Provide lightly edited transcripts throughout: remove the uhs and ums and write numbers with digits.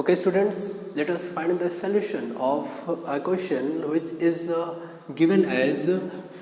Okay, students, let us find the solution of a question which is given as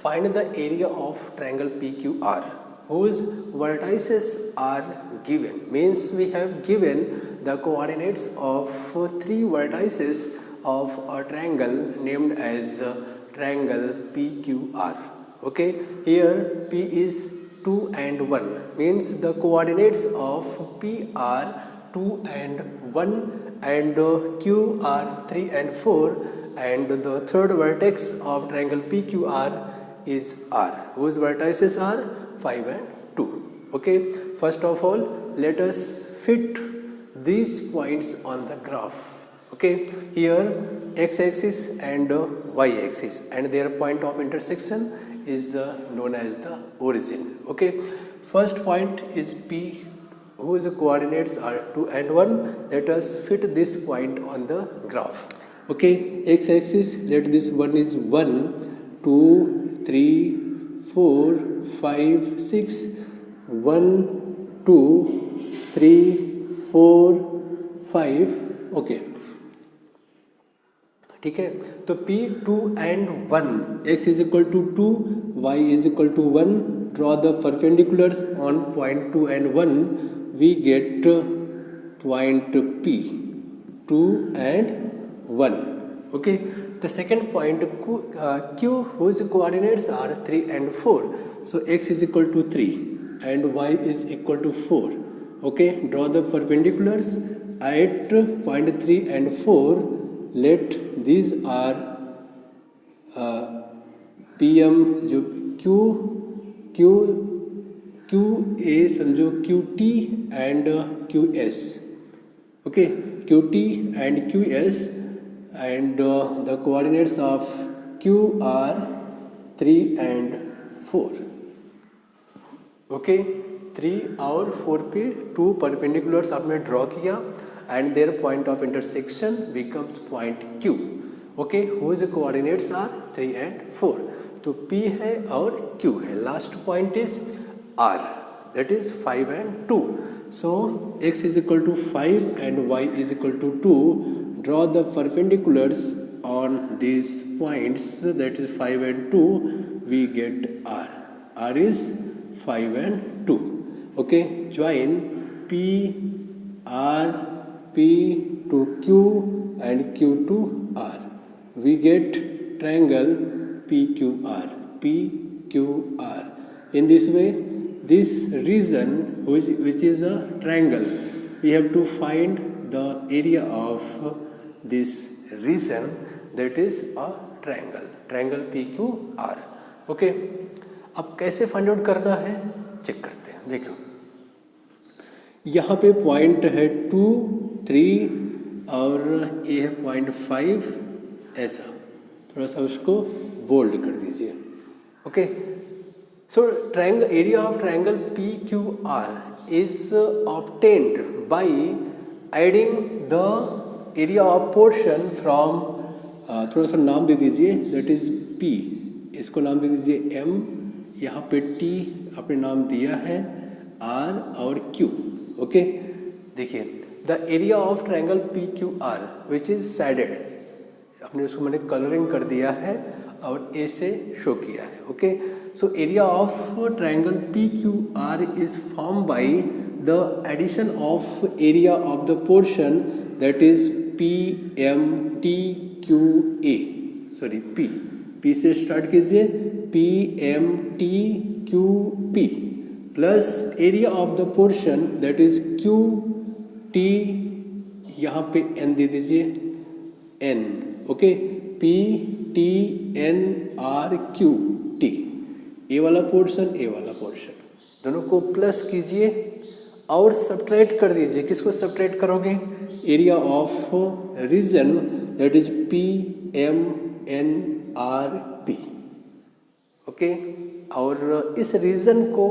find the area of triangle PQR whose vertices are given. Means we have given the coordinates of three vertices of a triangle named as triangle PQR. Okay, here P is 2 and 1 means the coordinates of P are 2 and 1 and Q are 3 and 4 and the third vertex of triangle PQR is R whose vertices are 5 and 2. Okay, first of all let us fit these points on the graph. Okay, here x-axis and y-axis and their point of intersection is known as the origin. Okay, first point is P whose coordinates are 2 and 1. Let us fit this point on the graph. Okay, x-axis, let this one is 1, 2, 3, 4, 5, 6, 1, 2, 3, 4, 5. Okay, ठीक है, तो P 2 and 1, x is equal to 2, y is equal to 1. Draw the perpendiculars on point 2 and 1. We get point P 2 and 1. Okay, the second point Q whose coordinates are 3 and 4. So x is equal to 3 and y is equal to 4. Okay, draw the perpendiculars at point 3 and 4. Let these are PM जो Q A समझो QT and QS. Okay, QT and QS and the coordinates of Q are 3 and 4. Okay, 3 और 4 पे 2 perpendiculars आपने draw किया and their point of intersection becomes point Q. Okay, whose coordinates are 3 and 4. तो P है और Q है. Last point is R, that is 5 and 2. So x is equal to 5 and y is equal to 2. Draw the perpendiculars on these points, that is 5 and 2. We get R. R is 5 and 2. Okay, join P, R, P to Q and Q to R. We get triangle PQR. PQR. In this way, this region which is a triangle, we have to find the area of this region, that is a triangle PQR. Okay, अब कैसे find out करना है check करते हैं. देखो यहाँ पे point है 2, 3 और ये है पॉइंट 5. ऐसा थोड़ा सा उसको बोल्ड कर दीजिए. Okay, so triangle area of triangle PQR is obtained by adding the area of portion from थोड़ा सा नाम दे दीजिए, that is P, इसको नाम दे दीजिए M, यहाँ पे T आपने नाम दिया है, R और Q. ओके, देखिए the area of triangle PQR which is shaded, आपने उसको मैंने कलरिंग कर दिया है और ए से शो किया है. Okay, so area of triangle PQR is form by the addition of area of the portion, that is PMTQA. Sorry, P से स्टार्ट कीजिए, PMTQP plus area of the portion that is QT, यहाँ पे N दे दीजिए, N. Okay, PTNRQT. ए वाला portion, ए वाला portion, दोनों को plus कीजिए और सब्ट्रैक्ट कर दीजिए. किसको सब्ट्रैक्ट करोगे? Area of region that is PMNRP. Okay, और इस रीजन को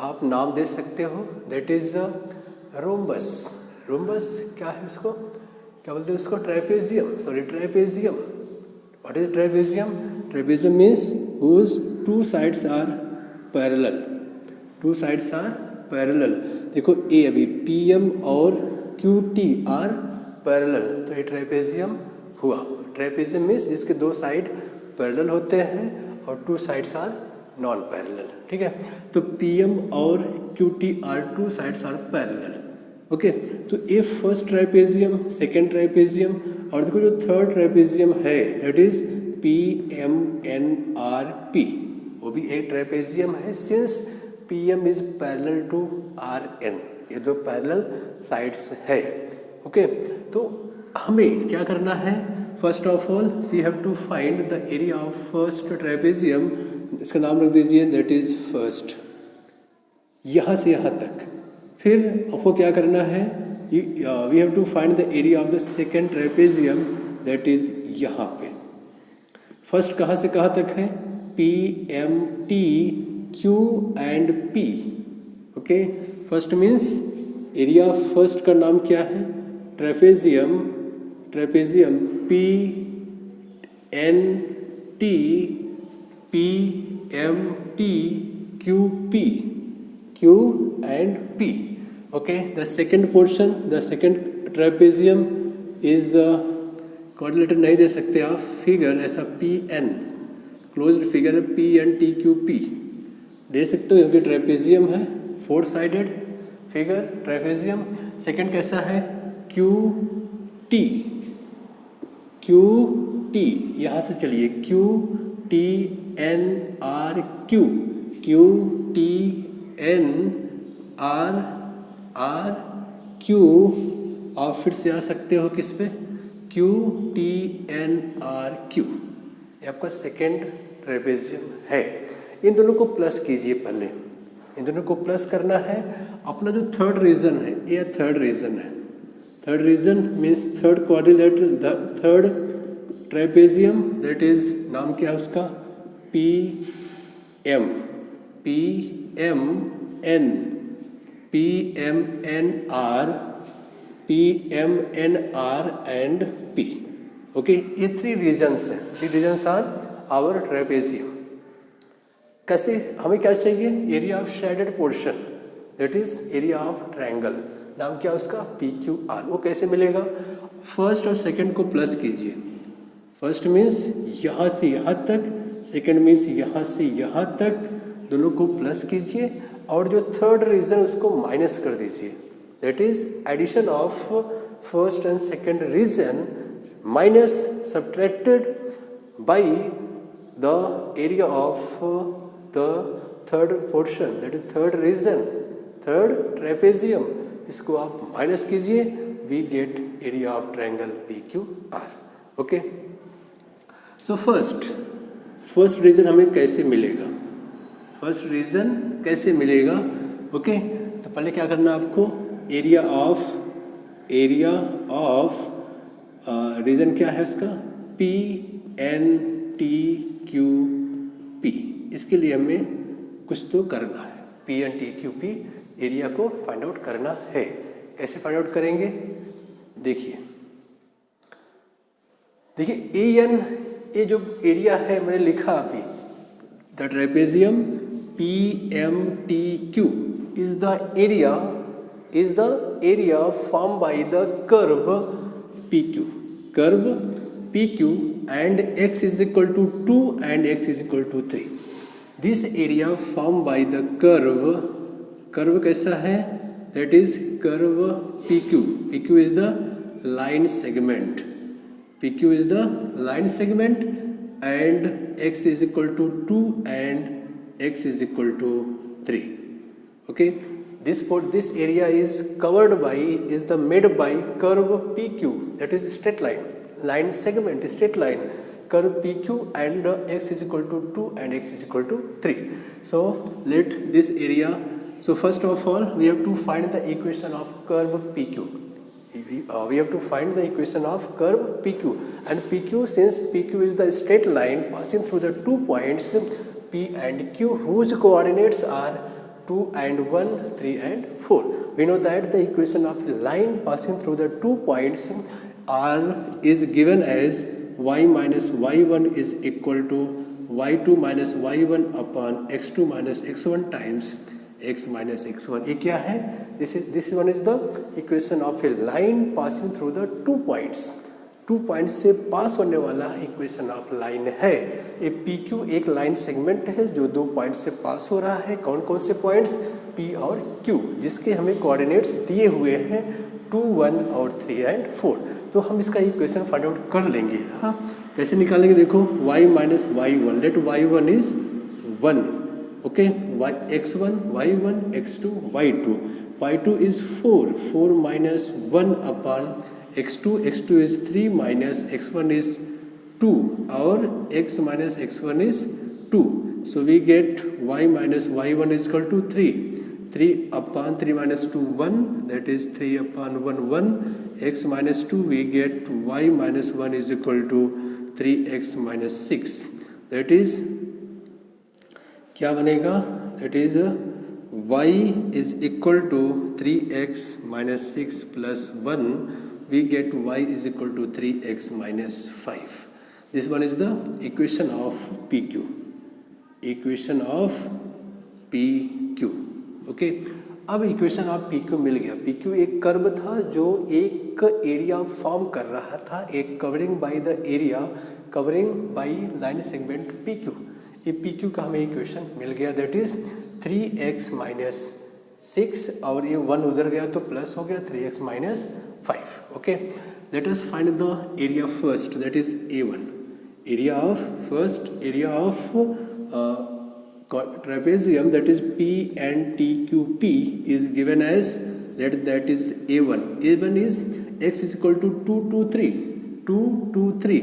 आप नाम दे सकते हो, दैट इज रोम्बस. रोम्बस क्या है, उसको क्या बोलते हैं? उसको trapezium. Sorry, trapezium. What is trapezium? Trapezium means whose two sides are parallel. Two sides are parallel. देखो ए, अभी PM और QT आर पैरेलल, तो ये ट्रेपेजियम हुआ। ट्रेपेजियम मीन्स जिसके दो साइड पैरेलल होते हैं और two sides are non parallel, ठीक है। तो पीएम और QT are two sides are parallel, okay. तो ये फर्स्ट ट्राइपेजियम, सेकेंड ट्राइपेजियम, और देखो जो थर्ड ट्राइपेजियम है दैट इज PMNRP, वो भी एक ट्राइपेजियम है since PM is parallel to RN, ये दो पैरेलल साइड्स है, ओके। तो हमें क्या करना है, first of all we have to find the area of first trapezium, इसका नाम रख दीजिए दैट इज फर्स्ट, यहाँ से यहाँ तक। फिर आपको क्या करना है, we have to find the area of the second trapezium that is यहाँ पे। फर्स्ट कहाँ से कहाँ तक है, PMT Q and P, okay. First means area of first का नाम क्या है, trapezium PNT PMT QP, Q and P, okay. The second portion, the second trapezium is coordinator नहीं दे सकते आप, फिगर ऐसा PN, क्लोज्ड फिगर है PNTQP दे सकते हो क्योंकि ट्रेपेजियम है, four sided figure trapezium. Second कैसा है, QT, यहाँ से चलिए QTNRQ, QTNRQ, आप फिर से आ सकते हो किस पे, QTNRQ, ये आपका सेकेंड ट्रेपेजियम है। इन दोनों को प्लस कीजिए, पहले इन दोनों को प्लस करना है। अपना जो थर्ड रीजन है, ये थर्ड रीजन है, third region means third quadrilateral, third trapezium that is, नाम क्या है उसका, PMN, PMNR and P, okay. ये थ्री रीजन्स हैं, three regions are our trapezium. कैसे, हमें क्या चाहिए, area of shaded portion that is area of triangle, नाम क्या उसका, PQR। वो कैसे मिलेगा, फर्स्ट और सेकंड को प्लस कीजिए। फर्स्ट मीन्स यहाँ से यहाँ तक, सेकंड मीन्स यहाँ से यहाँ तक, दोनों को प्लस कीजिए और जो थर्ड रीजन उसको माइनस कर दीजिए, that is addition of first and second region minus subtracted by the area of the third portion that is third region, third trapezium, इसको आप माइनस कीजिए, we get area of triangle PQR, okay. So first region हमें कैसे मिलेगा, first reason कैसे मिलेगा, okay. तो पहले क्या करना आपको, एरिया ऑफ रीजन क्या है उसका, PNTQP, इसके लिए हमें कुछ तो करना है, PNTQP एरिया को फाइंड आउट करना है। कैसे फाइंड आउट करेंगे, देखिए AN, ये जो एरिया है मैंने लिखा अभी, the trapezium PMTQ is the area formed by the curve PQ and x is equal to 2 and x is equal to 3. This area formed by the curve कैसा है, that is curve PQ is the line segment, and x is equal to 2 and x is equal to 3, okay. This area is made by curve PQ, that is straight line segment, straight line curve PQ, and x is equal to 2 and x is equal to 3. So let this area, so first of all we have to find the equation of curve PQ. We have to find the equation of curve PQ, and PQ, since PQ is the straight line passing through the 2 points P and Q whose coordinates are 2 and 1, 3 and 4. We know that the equation of a line passing through the 2 points is given as y minus y1 is equal to y2 minus y1 upon x2 minus x1 times x minus x1. ये क्या है, This one is the equation of a line passing through the 2 points. 2 point से पास होने वाला equation of line है। ये P Q एक line segment है जो 2 पॉइंट से पास हो रहा है। कौन कौन से पॉइंट्स? पी और क्यू, जिसके हमें कोऑर्डिनेट्स दिए हुए हैं 2, 1 और 3 and 4। तो हम इसका इक्वेशन फाइंड आउट कर लेंगे। हाँ, कैसे निकालेंगे? देखो y minus y1, let y1 is 1, okay, x1 y1 x2 y2, y2 इज 4 minus 1 upon x2 is 3 minus x1 is 2 और x minus x1 is 2. So we get y minus y1 is equal to 3 upon 3 minus 2 1, that is 3 upon 1 x minus 2, we get y minus 1 is equal to 3x minus 6, that is क्या बनेगा? that is y is equal to 3x minus 6 plus 1, we get y is equal to 3x minus 5. This one is the equation of PQ. Equation of PQ. Okay. अब equation of PQ मिल गया। PQ एक curve था जो एक area form कर रहा था, एक covering bye the area covering by line segment PQ। ये PQ का हमें इक्वेशन मिल गया, दैट इज 3x माइनस 6 और ये 1 उधर गया तो प्लस हो गया 3x minus 5. Okay, let us find the area first, that is A1. Area of trapezium, that is P and TQP is given as, that is A1. A1 is x is equal to 2 to 3. 2 to 3.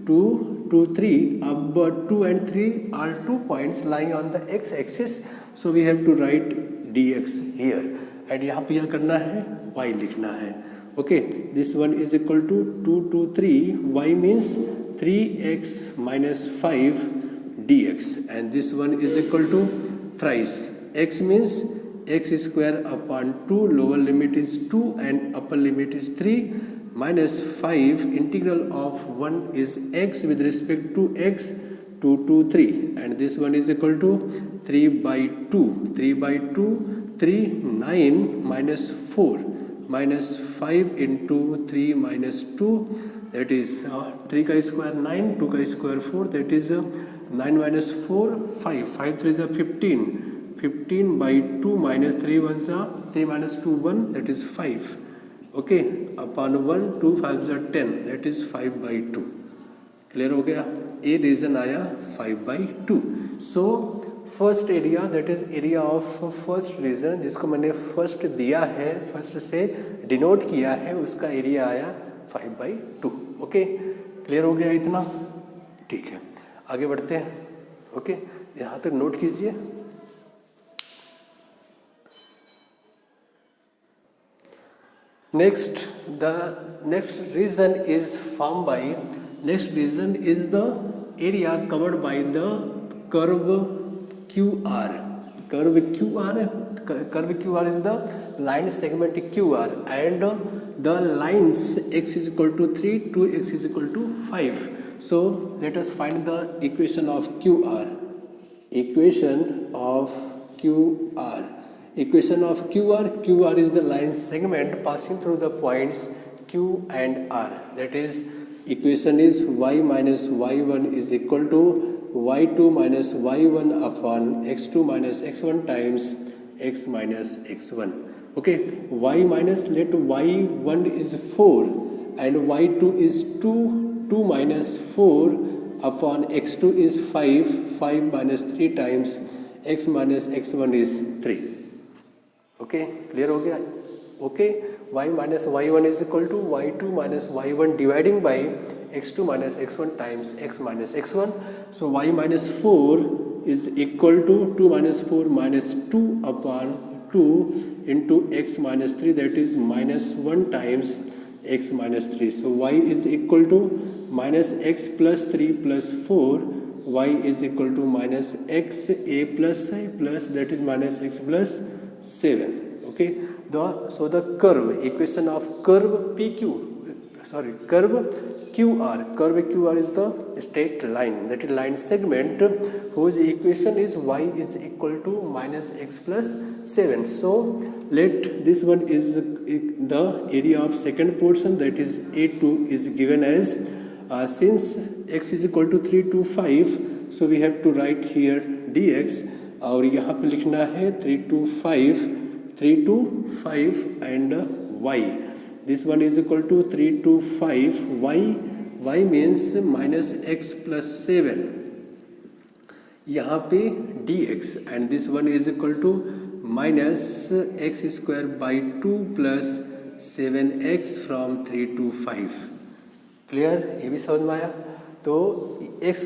2 to 3. Ab 2 and 3 are 2 points lying on the x-axis. So we have to write dx here. And यहाँ पे क्या करना है? y लिखना है। Okay, this one is equal to 2 to 3. Y means 3x minus 5 dx, and this one is equal to thrice. X means x square upon 2, lower limit is 2 and upper limit is 3, minus 5, integral of 1 is x with respect to x, 2 to 3, and this one is equal to 3 by 2. 3 by 2, 3, 9 minus 4. Minus 5 into 3 minus 2, that is 3 का square 9, 2 का square 4, that is 9 minus 4 5, 5 3 is 15, 15 by 2 minus 3 1 3 minus 2 1, that is 5, okay, upon 1 2 5 is 10, that is 5 by 2. Clear हो गया? ए region आया 5 by 2. So first area, that is area of first region, जिसको मैंने first दिया है, फर्स्ट से डिनोट किया है, उसका एरिया आया 5 by 2. ओके, क्लियर हो गया इतना? ठीक है, आगे बढ़ते हैं. ओके, यहाँ तक नोट कीजिए. Next, the next region is form by, next region is the area covered by the curve QR. Curve QR is the line segment QR, and the lines x is equal to 3 to x is equal to 5. So let us find the equation of QR. Equation of QR. Equation of QR. QR is the line segment passing through the points Q and R. That is, equation is y minus y1 is equal to y2 minus y1 upon x2 minus x1 times x minus x1. Okay, y minus, let y1 is 4 and y2 is 2, 2 minus 4 upon x2 is 5, 5 minus 3 times x minus x1 is 3. Okay, clear हो गया? Okay, y minus y1 is equal to y2 minus y1 dividing by x2 minus x1 times x minus x1. So y minus 4 is equal to 2 minus 4 minus 2 upon 2 into x minus 3, that is minus 1 times x minus 3. So y is equal to minus x plus 3 plus 4. Y is equal to minus x a plus I plus, that is minus x plus 7. Okay, so the curve, equation of curve PQ, curve QR. Curve QR is the straight line, that is line segment whose equation is y is equal to minus x plus 7. So let this one is the area of second portion, that is A2 is given as since x is equal to 3 to 5, so we have to write here dx और यहाँ पे लिखना है 3 to 5 and y. This one is equal to 3 to 5 y means minus x plus 7 यहाँ पे dx and this one is equal to minus x square by 2 plus 7x from 3 to 5. Clear, ये भी समझ में आया. तो x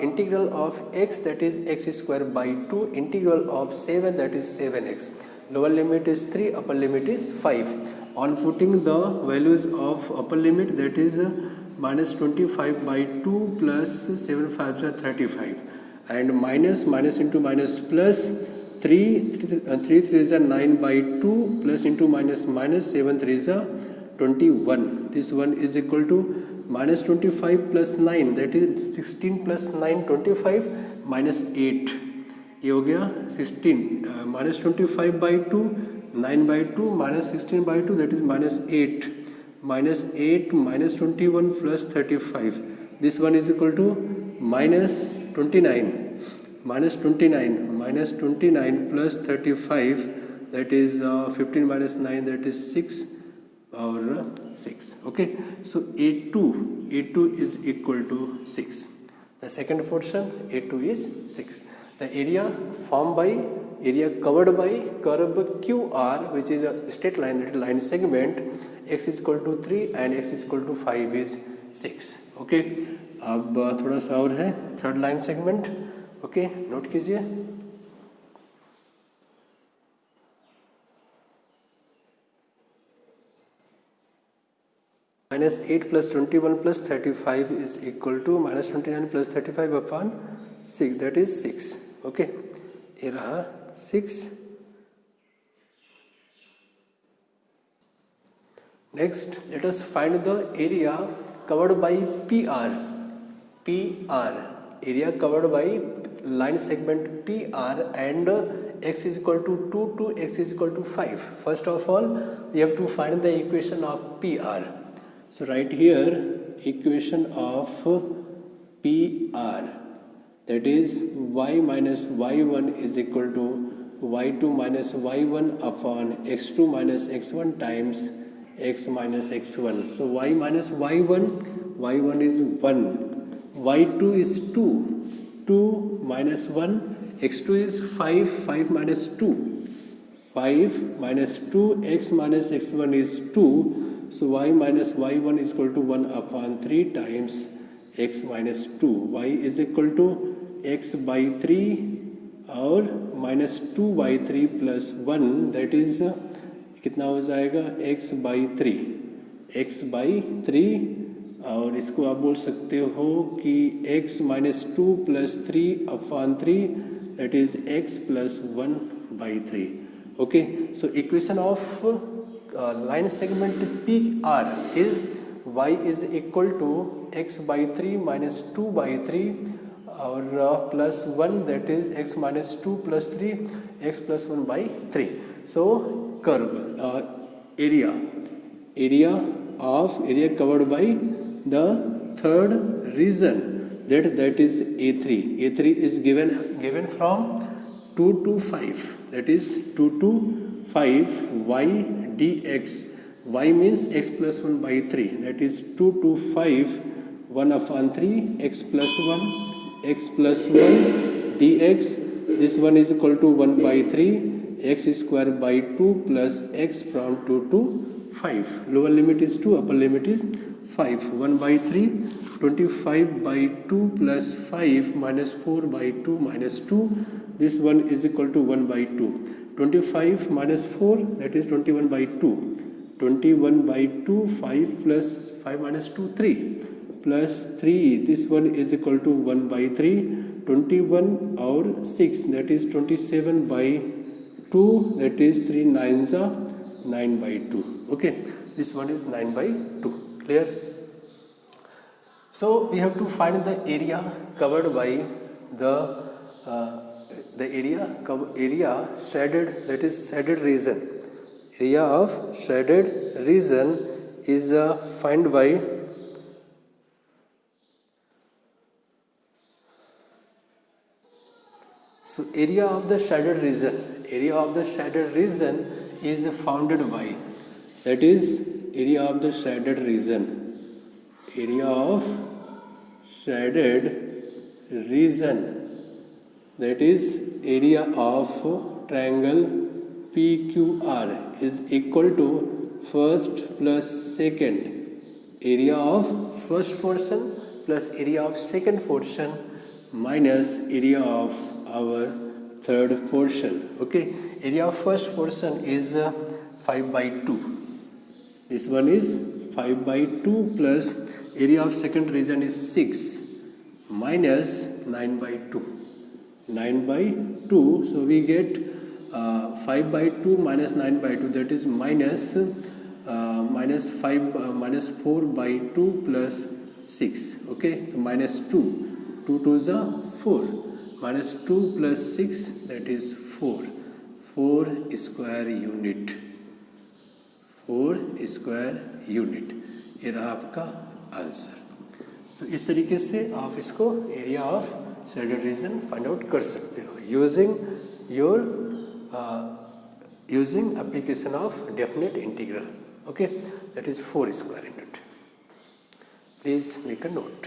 integral of x that is x square by 2 integral of 7 that is 7x. Lower limit is 3, upper limit is 5. On putting the values of upper limit, that is minus 25 by 2 plus 7 5 are 35 and minus into minus plus 3 is a 9 by 2 plus into minus 7 3 is a 21. This one is equal to minus 25 plus 9, that is 16 plus 9 25 minus 8. ये हो गया 16 minus 25 by 2 9 by 2 minus 16 by 2, that is minus 8 minus 21 plus 35. This one is equal to minus 29 plus 35, that is 15 minus 9, that is 6 or 6. Okay, so A2 is equal to 6. The second portion A2 is 6. The area formed by area covered by curve QR, which is a straight line, that is line segment, x is equal to 3 and x is equal to 5 is 6. Okay, अब थोड़ा सा और है third line segment. Okay, note कीजिए. minus 8 plus 21 plus 35 is equal to minus 29 plus 35 upon 6, that is 6. Okay, ये रहा 6. Next, let us find the area covered by PR. Area covered by line segment PR and x is equal to 2 to x is equal to 5. First of all, we have to find the equation of PR. So write here equation of PR, that is y minus y1 is equal to y2 minus y1 upon x2 minus x1 times x minus x1. So y minus y1 is 1, y2 is 2 minus 1, x2 is 5 minus 2, 5 minus 2, x minus x1 is 2. So y minus y1 is equal to 1 upon 3 times x minus 2. Y is equal to x by 3 और minus 2 by 3 plus 1, that is कितना हो जाएगा x by 3 और इसको आप बोल सकते हो कि x minus 2 plus 3 upon 3, that is x plus 1 by 3. Okay, so equation of line segment PR is y is equal to x by 3 minus 2 by 3 और plus 1, that is x minus 2 plus 3 x plus 1 by 3. So curve area covered by the third region, that is A3 is given from 2 to 5, that is 2 to 5 y dx. Y means x plus 1 by 3, that is 2 to 5 1 upon 3 x plus 1 dx. This one is equal to 1 by 3 x square by 2 plus x from 2 to 5. Lower limit is 2, upper limit is 5. 1 by 3 25 by 2 plus 5 minus 4 by 2 minus 2. This one is equal to 1 by 2. 25 minus 4, that is 21 by 2. 21 by 2, 5 plus 5 minus 2, 3 plus 3. This one is equal to 1 by 3. 21 और 6, that is 27 by 2, that is 3 9s are 9 by 2. Okay, this one is 9 by 2. Clear? So we have to find the area covered by the area shaded, that is shaded region. Area of shaded region is found by so area of the shaded region is founded by, that is area of the shaded region that is area of triangle PQR is equal to first plus second, area of first portion plus area of second portion minus area of our third portion. Okay, area of first portion is 5 by 2. This one is 5 by 2 plus area of second region is 6 minus 9 by 2. 9 by 2, so we get 5 by 2 minus 9 by 2, that is minus 4 by 2 plus 6. Okay, so minus 2. 2 to the 4. Minus 2 plus 6, that is 4. 4 square unit. 4 square unit, ये रहा आपका answer. सो इस तरीके से आप इसको area of shaded region find out कर सकते हो using application of definite integral. Okay, that is 4 square unit. Please make a note.